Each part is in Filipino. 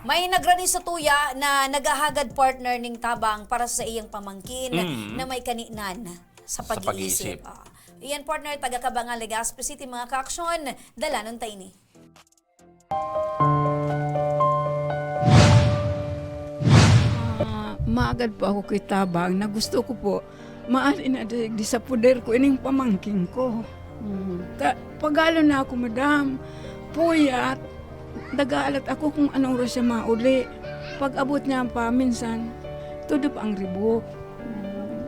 May nagrani sa tuya na nagahagad partner ning tabang para sa iyang pamangkin na may kaninan sa pag-iisip. Iyan partner, taga Cabangan, Legazpi City, mga kaaksyon, dalanon tayo ni. Maagad po ako kay tabang na gusto ko po maali na di sa puder ko ining pamangking ko. Pagalo na ako, madam, puyat, nag-aalat ako kung anong siya mauli. Pag abot niya pa, minsan, todo pa ang ribok.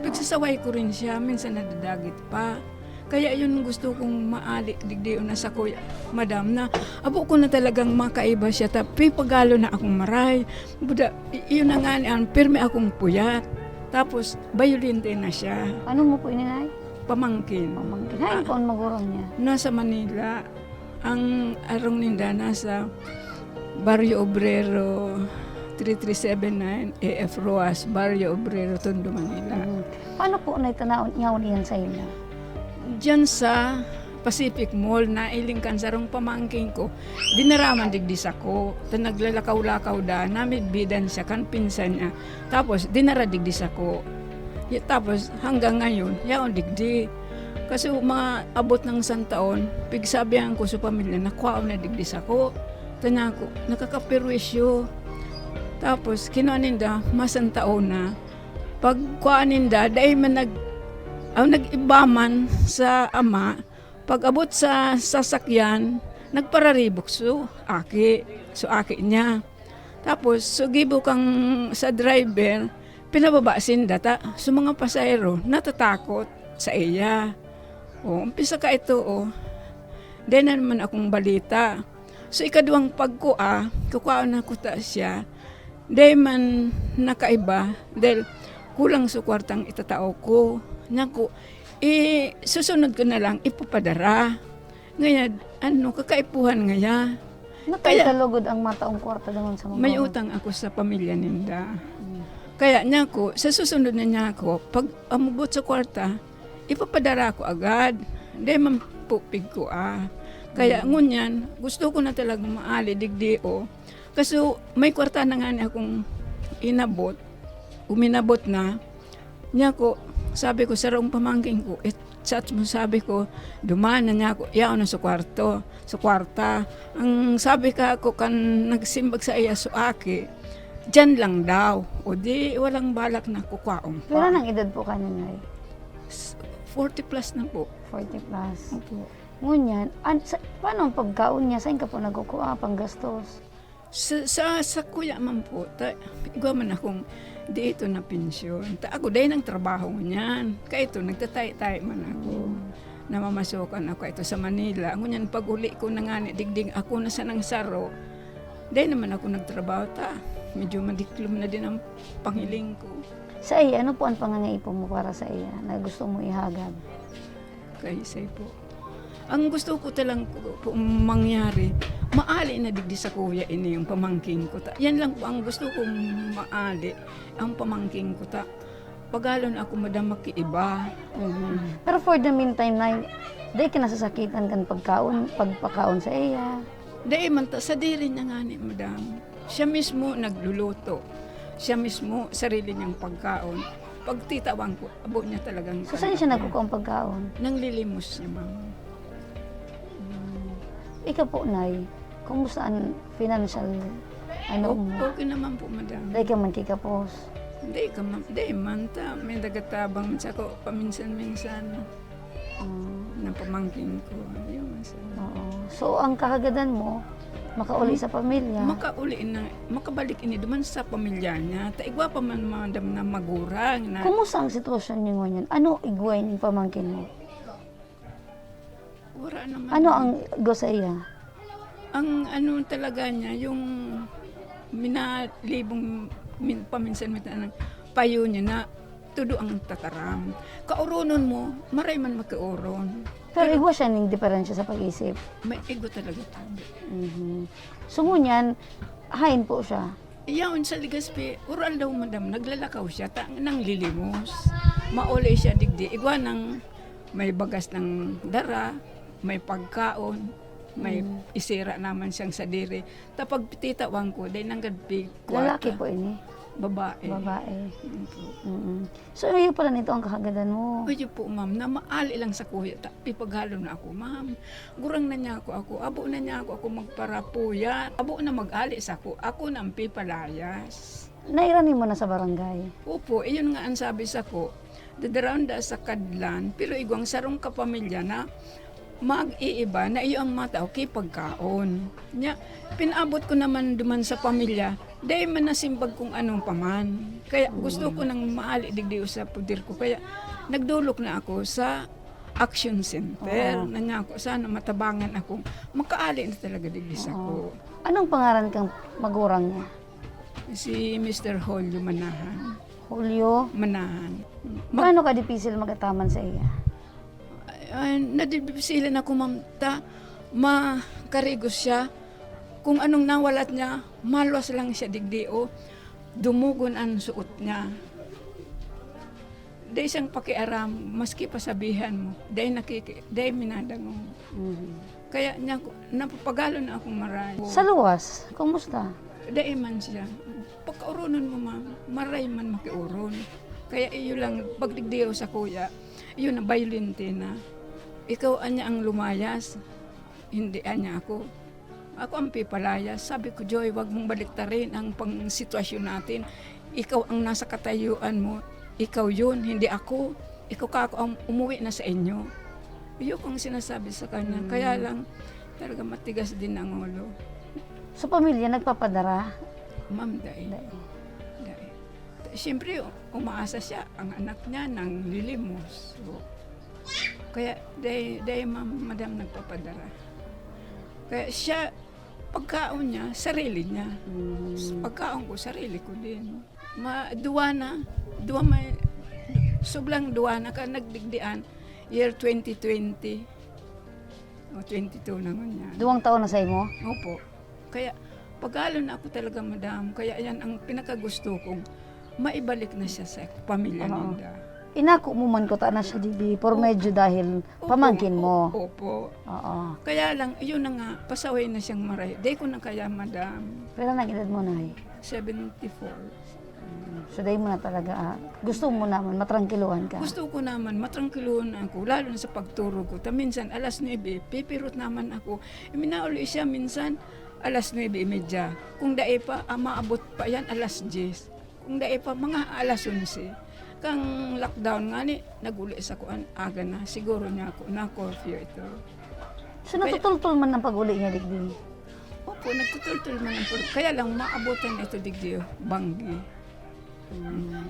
Pagsasaway ko rin siya, minsan nadadagit pa. Kaya yun gusto kong maali, digdiyo na sa kuya, madam, na abo ko na talagang makaiba siya. Tapi pagalo na akong maray, buda, yun na nga niyan, pirmi akong puyat. Tapos, bayolente na siya. Ano mo po ininay? Pamangkin. Pamangkin. Hay, paon magurong niya? Nasa Manila. Ang arong ninda nasa Barrio Obrero 3379 AF Roas, Barrio Obrero, Tondo, Manila. Paano po na itanawon niya yan sa inyo? Diyan sa Pacific Mall na ilingkan sa rong pamangking ko, dinaraman digdis ako. Naglalakaw-lakaw da, namidbidan siya, kan pinsan niya. Tapos dinara digdis ako. Tapos hanggang ngayon, yaon digdi. Kasi mga abot ng isang taon, pigsabihan ko sa pamilya, nakuha na digdis ako. Tanya ko, nakakapirwisyo. Tapos kinuaninda, masang taon na. Pag kuaninda, dahil man nag-ibaman sa ama, pag abot sa sasakyan, nagpararibok so aki niya. Tapos, so gibo kang sa driver, pinababasin data. So mga pasayro, natatakot sa iya. O, umpisa ka ito, o. Then naman akong balita. So ikaduwang pagkua, kukuha na ko ta siya. Dahil man nakaiba, dahil kulang sa kwartang itatao ko. Naku, susunod ko na lang, ipapadara. Ngayon, kakaipuhan ngaya. Nakaitalugod ang mataong kwarta naman sa mga. May utang ako sa pamilya ninda. Kaya niya ko, sa susunod na niya ako, pag amubot sa kwarta, ipapadara ko agad. Dahil mampupig ko Kaya ngunyan, gusto ko na talaga maali digdio. Kasi may kwarta na nga niya akong inabot, uminabot na. Niya ko, sabi ko, sa raong pamangking ko, sabi ko, dumaan na niya ako, yaon na sa kwarto, sa kwarta. Ang sabi ka ako, kan nagsimbag sa iya suaki, dyan lang daw. O di, walang balak na kukwaong pa. Pero nang edad po ka nanay? 40 plus na po. 40 plus. Opo. Ngunyan, paano ang pagkaon niya? Saan ka po nagkukuha pang gastos? Sa kuya man po, igwa man akong dito na pensyon. Ako dahil ng trabaho niyan. Kaya ito, nagtatay-tay man ako. Namamasukan ako ito sa Manila. Ngunyan, pag uli ko na nga digdig ako na sa nang saro, dahil naman ako nagtrabaho medyo madiklom na din ang panghiling ko. Sa iya, ano po ang pangangaipo mo para sa iya na gusto mo ihagad? Kahisay po. Ang gusto ko talang po mangyari, maali na digdi sa kuya ini yung pamangking ko. Yan lang po ang gusto kong maali, ang pamangking ko. Pagalon ako madam makiiba. Pero for the meantime, dahil ka nasasakitan kan pagpakaon sa iya. Dahil man sa diri niya nga ni madam. Siya mismo nagluluto. Siya mismo sarili niyang pagkaon. Pag titawan ko, abo niya talagang So saan siya nagkukuha ang pagkaon? nang lilimos niya, ma'am. Ikaw po, Nay, kumusta ang financial mo? Okay naman po, madam. Dahil ka man kikapos. Hindi man ta. May dagatabang sa ko paminsan-minsan na pamangkin ko. Ayun, Oo. So ang kahagadan mo, makauli sa pamilya. makabalik ini duman sa pamilya niya. Taigwa pa man madam na magurang na. Kumusta ang sitwasyon niyo ngayon? Ano igway ng pamangkin mo? Wala naman. Ano ang go sa iya? Ang talaga niya, yung minalibong paminsan-minsan payo niya na tudo ang tataram. Kauronon mo, maray man magkauron. Pero igwa siya ng diferensya sa pag-isip. May ego talaga tayo. So ngunyan, hain po siya. Iyaon sa Legazpi, oral daw madam, naglalakaw siya, nang lilimos. Mauli siya digdi. Igwa ng may bagas ng dara, may pagkaon. may isira naman siyang sa diri. Tapag titawan ko, day nanggadpi Lalaki po ini. babae. Babae. Po. So, iyo pala nito ang kahagadan mo. Oye po, ma'am, na maali lang sa kuya. Pipaghalo na ako, ma'am. Gurang na niya ako. Abo na niya ako magparapuya. Abo na mag-ali sa ako. Ako na ang pipalayas. Nairani mo na sa barangay. Opo, iyon nga ang sabi sa ko. Dadaraon da sa kadlan, pero igwang sarong kapamilya na mag-iiba na iyo ang mata, okay, pagkaon. Nya, pinabot ko naman duman sa pamilya, dahil man nasimbag kung anong paman. Kaya gusto ko nang maali digdi sa pudir ko. Kaya nagdulok na ako sa Action Center. Nanya ako, sana matabangan ako. Makaali na talaga digdi sa ko. Anong pangalan kang magurang niya? Si Mr. Holyo Manahan. Julio. Manahan. Paano ka dipisil magataman sa iya? Nadibisilan ako, ma'am, makarigos siya. Kung anong nawalat niya, malwas lang siya digdi o dumugon ang suot niya. Dahil siyang pakiaram, maski pasabihan mo, dahil minadang mo. Kaya niya, napapagalo na akong maray. Sa luwas, kumusta? Dahil man siya, pagkaurunan mo, ma'am, maray man makiuron. Kaya iyo lang, pagdigdiyo sa kuya, yun na violente na. Ikaw anya ang lumayas, hindi anya ako. Ako ang pipalayas. Sabi ko, Joy, wag mong baliktarin ang pang-sitwasyon natin. Ikaw ang nasa katayuan mo. Ikaw yun, hindi ako. Ikaw ka ako ang umuwi na sa inyo. Iyo kong sinasabi sa kanya. Kaya lang, talaga matigas din ang ulo. Sa pamilya, nagpapadara? Ma'am, dahil. Siyempre, umaasa siya, ang anak niya nang lilimos. So, kaya, dahil madam nagpapadara. Kaya siya, pagkaon niya, sarili niya. Pagkaon ko, sarili ko din. Sublang duwana ka nagdigdian, year 2020. O, 22 naman yan. 2 taon na sa imo? Opo. Kaya, pagkalo na ako talaga, madam. Kaya yan ang pinakagusto kong maibalik na siya sa pamilya nila. Inako mo man ko ta na siya dibi, por medyo dahil pamangkin mo. Opo. Oo. Kaya lang, yun na nga, pasaway na siyang maray. Di ko na kaya, madam. Pero nang edad mo na 74. So dahil mo na talaga, gusto mo naman, matrangkiluhan ka. Gusto ko naman, matrangkiluhan ako, lalo na sa pagturo ko. Minsan, alas 9, pipirot naman ako. Minauli siya minsan, alas 9:30. Kung dae pa, maabot pa yan, alas 10. Kung dae pa, mga alas 11. Kang lockdown nga ni, naguli sa kuan, aga na. Siguro niya ako, na-curfew ito. So natutultol man ng pag-uli niya, digdi? Opo, nagtutultul man ang puro. Kaya lang, maabutan ito digdi, banggi.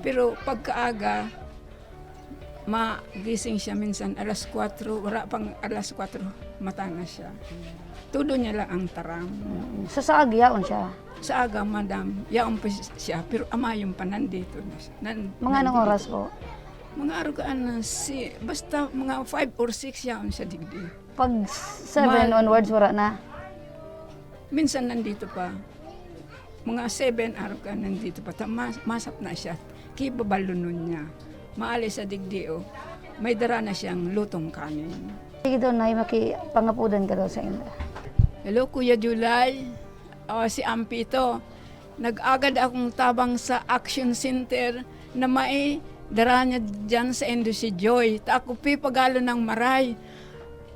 Pero pagkaaga, magising siya minsan alas 4, wala pang alas 4, matanga siya. Tudo niya lang ang taram. So sa agyaon siya? Sa aga, madam, yaon pa siya, pero amayong pa nandito na siya. Mga anong oras po? Mga arugaan na basta mga 5 or 6 yaon siya digdi. Pag 7 onwards, wala na? Minsan nandito pa. Mga 7 araw ka nandito pa. Masap na siya. Kibabalunon niya. Maalis sa digdio. May dara na siyang lutong kanin. Sige daw na, makipangapudan ka daw sa inyo. Hello, Kuya July. Si Ampi ito. Nag-agad akong tabang sa Action Center na may dara niya dyan sa Endo si Joy. Ta ako pagalo ng maray.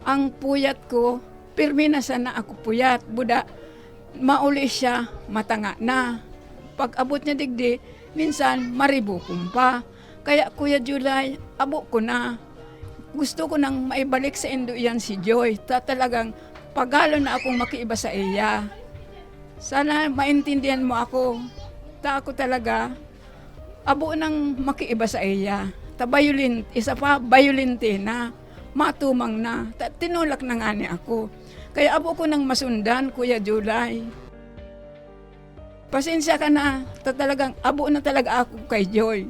Ang puyat ko, pirmi na sana ako puyat. Buda, mauli siya, matanga na. Pag abot niya digdi, minsan maribukom pa. Kaya Kuya July, abo ko na. Gusto ko nang maibalik sa Endo yan si Joy. Talagang pagalo na akong makiiba sa iya. Sana maintindihan mo ako. Ako talaga, abo nang makiiba sa iya. Isa pa, violente na. Matumang na. Tinulak na nga ni ako. Kaya abo ko nang masundan, Kuya July. Pasensya ka na. Talagang abo na talaga ako kay Joy.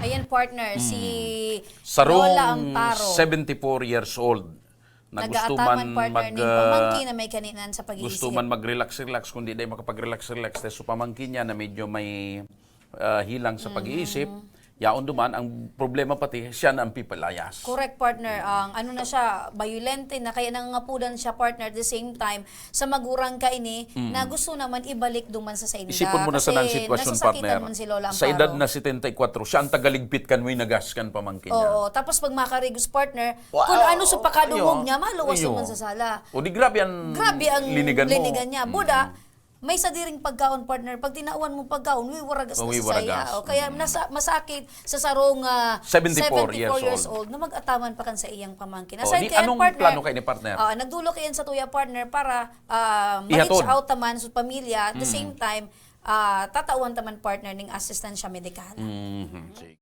Ayan, partner, si Sarong Lola Amparo. 74 years old. Na gusto Nag-aataman, man partner, ng pamangkin na may kaninan sa pag-iisip. gusto man mag-relax-relax, kundi dahil makapag-relax-relax. So pamangkin niya na medyo may hilang sa pag-iisip. yaon duman ang problema pati siya na ang pipalayas. Correct, partner. Ang ano na siya, violente na, kaya nangangapudan siya, partner, at the same time, sa magurang ka ini, na gusto naman ibalik duman sa inda. Isipon mo na sa nang sitwasyon, partner. Man si Lola Amparo. Sa edad na 74, siya ang tagaligpit kan may nagas kan pamangkin niya. Oo, tapos pag makarigos, partner, Wow. kung ano sa pakadungog Ayo. niya, maluwas Ayo. naman sa sala. O di grabe ang Grabe ang linigan mo. niya. Buda, may sadiring pagkaon, partner. Pag tinauan mo pagkaon, wiwaragas na sa Wiwaragas. saya. O, kaya masakit sa sarong 74 years old na mag-ataman pa kan sa iyang pamangkin. O, Aside di, kaya, anong partner, plano kayo ni partner? nagdulo kayan sa tuya, partner, para Ihatod. ma-reach out taman sa pamilya. At the same time, tatawan taman, partner, ng asistansya medikal. Mhm. Sige.